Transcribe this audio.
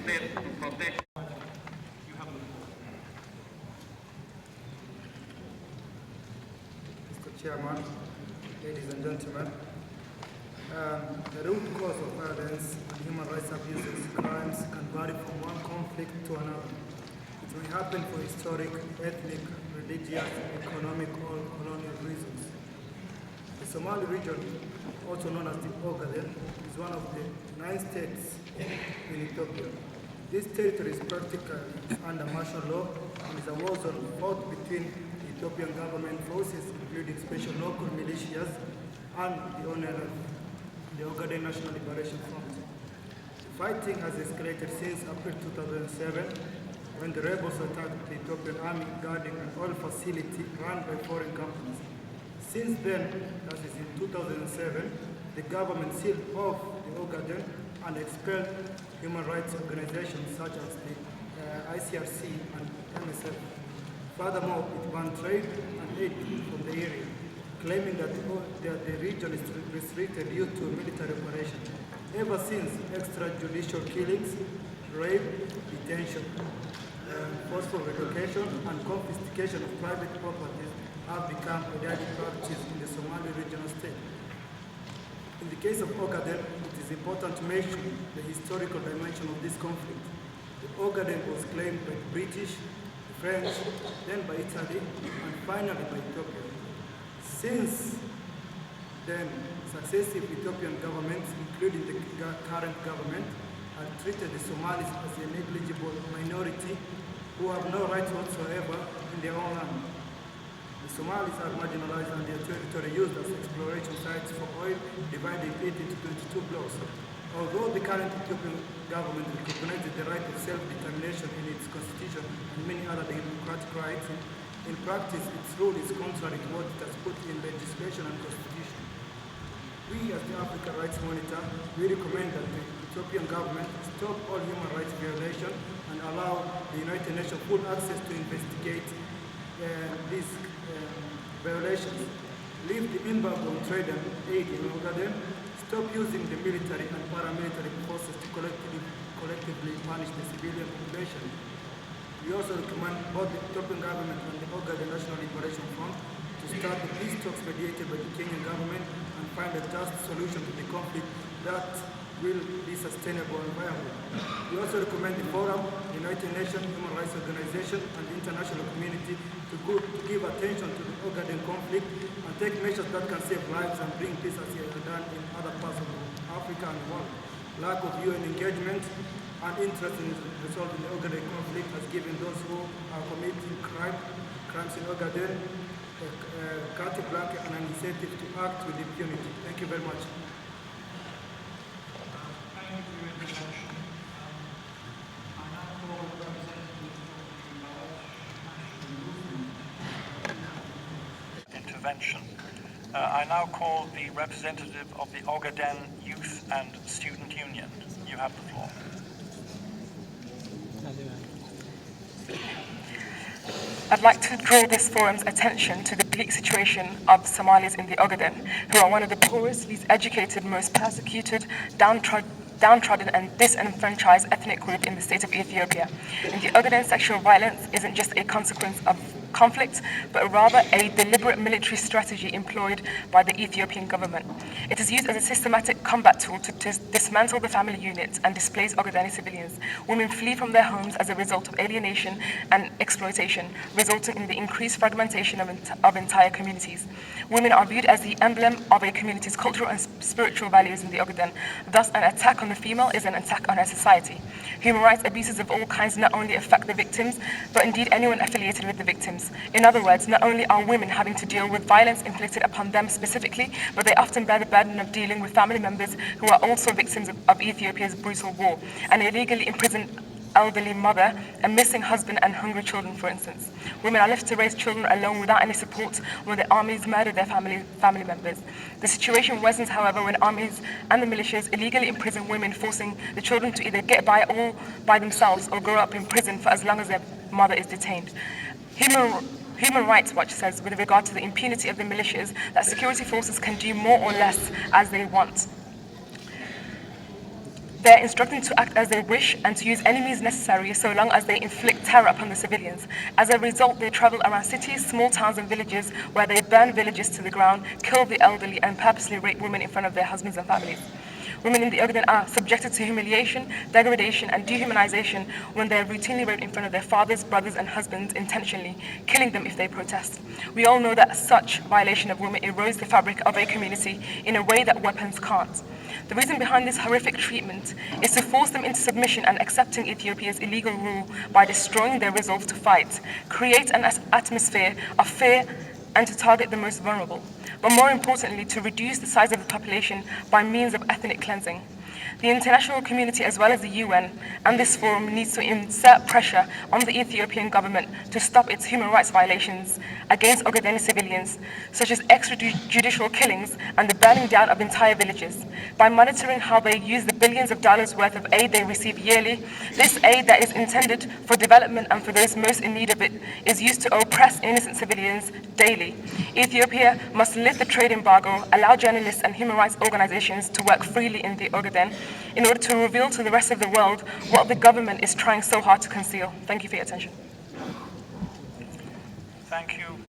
there to protect. Mr. Chairman, ladies and gentlemen, the root cause of violence and human rights abuses, crimes can vary from one conflict to another. It may happen for historic, ethnic, religious, economic, or colonial reasons. The Somali region, also known as the Ogaden, is one of the 9 states in Ethiopia. This territory is practically under martial law and is a war zone fought between the Ethiopian government forces, including special local militias, and the ONLF, the Ogaden National Liberation Front. Fighting has escalated since April 2007, when the rebels attacked the Ethiopian army guarding an oil facility run by foreign companies. Since then, that is in 2007, the government sealed off the Ogaden and expelled human rights organizations such as the ICRC and MSF. Furthermore, it banned trade and aid from the area, claiming that the region is restricted due to military operations. Ever since, extrajudicial killings, rape, detention, forceful relocation, and confiscation of private properties have become a daily practice in the Somali regional state. In the case of Ogaden, it is important to mention the historical dimension of this conflict. The Ogaden was claimed by the British, the French, then by Italy, and finally by Ethiopia. Since then, successive Ethiopian governments, including the current government, have treated the Somalis as a negligible minority who have no rights whatsoever in their own land. The Somalis are marginalized and their territory used as exploration sites for oil, dividing it into 22 blocks. Although the current Ethiopian government recognizes the right of self-determination in its constitution and many other democratic rights, in practice its rule is contrary to what it has put in legislation and constitution. We, as the African Rights Monitor, we recommend that the Ethiopian government stop all human rights violations and allow the United Nations full access to investigate these violations. Leave the embargo on trade and aid in Ogaden. Stop using the military and paramilitary forces to collectively punish the civilian population. We also recommend both the Ethiopian government and the Ogaaden National Liberation Front to start the peace talks mediated by the Kenyan government and find a just solution to the conflict that will be sustainable and viable. We also recommend the Forum, the United Nations, Human Rights Organization, and the international community to give attention to the Ogaden conflict and take measures that can save lives and bring peace as they have done in other parts of Africa and the world. Lack of UN engagement and interest in resolving the Ogaden conflict has given those who are committing crimes in Ogaden carte blanche and an incentive to act with impunity. Thank you very much. Intervention. I now call the representative of the Ogaden Youth and Student Union. You have the floor. I'd like to draw this forum's attention to the bleak situation of Somalis in the Ogaden, who are one of the poorest, least educated, most persecuted, downtrodden and disenfranchised ethnic group in the state of Ethiopia. In the Ogaden, sexual violence isn't just a consequence of conflict, but rather a deliberate military strategy employed by the Ethiopian government. It is used as a systematic combat tool to dismantle the family unit and displace Ogadeni civilians. Women flee from their homes as a result of alienation and exploitation, resulting in the increased fragmentation of entire communities. Women are viewed as the emblem of a community's cultural and spiritual values in the Ogaden. Thus, an attack on the female is an attack on her society. Human rights abuses of all kinds not only affect the victims, but indeed anyone affiliated with the victims. In other words, not only are women having to deal with violence inflicted upon them specifically, but they often bear the burden of dealing with family members who are also victims of Ethiopia's brutal war, an illegally imprisoned elderly mother, a missing husband and hungry children, for instance. Women are left to raise children alone without any support when the armies murder their family members. The situation worsens, however, when armies and the militias illegally imprison women, forcing the children to either get by all by themselves or grow up in prison for as long as their mother is detained. Human Rights Watch says, with regard to the impunity of the militias, that security forces can do more or less as they want. They're instructed to act as they wish and to use any means necessary so long as they inflict terror upon the civilians. As a result, they travel around cities, small towns and villages where they burn villages to the ground, kill the elderly and purposely rape women in front of their husbands and families. Women in the Ogaden are subjected to humiliation, degradation and dehumanization when they are routinely raped in front of their fathers, brothers and husbands intentionally, killing them if they protest. We all know that such violation of women erodes the fabric of a community in a way that weapons can't. The reason behind this horrific treatment is to force them into submission and accepting Ethiopia's illegal rule by destroying their resolve to fight, create an atmosphere of fear and to target the most vulnerable, but more importantly, to reduce the size of the population by means of ethnic cleansing. The international community, as well as the UN, and this forum needs to exert pressure on the Ethiopian government to stop its human rights violations against Ogaden civilians, such as extrajudicial killings and the burning down of entire villages. By monitoring how they use the billions of dollars worth of aid they receive yearly, this aid that is intended for development and for those most in need of it is used to oppress innocent civilians daily. Ethiopia must lift the trade embargo, allow journalists and human rights organizations to work freely in the Ogaden in order to reveal to the rest of the world what the government is trying so hard to conceal. Thank you for your attention. Thank you.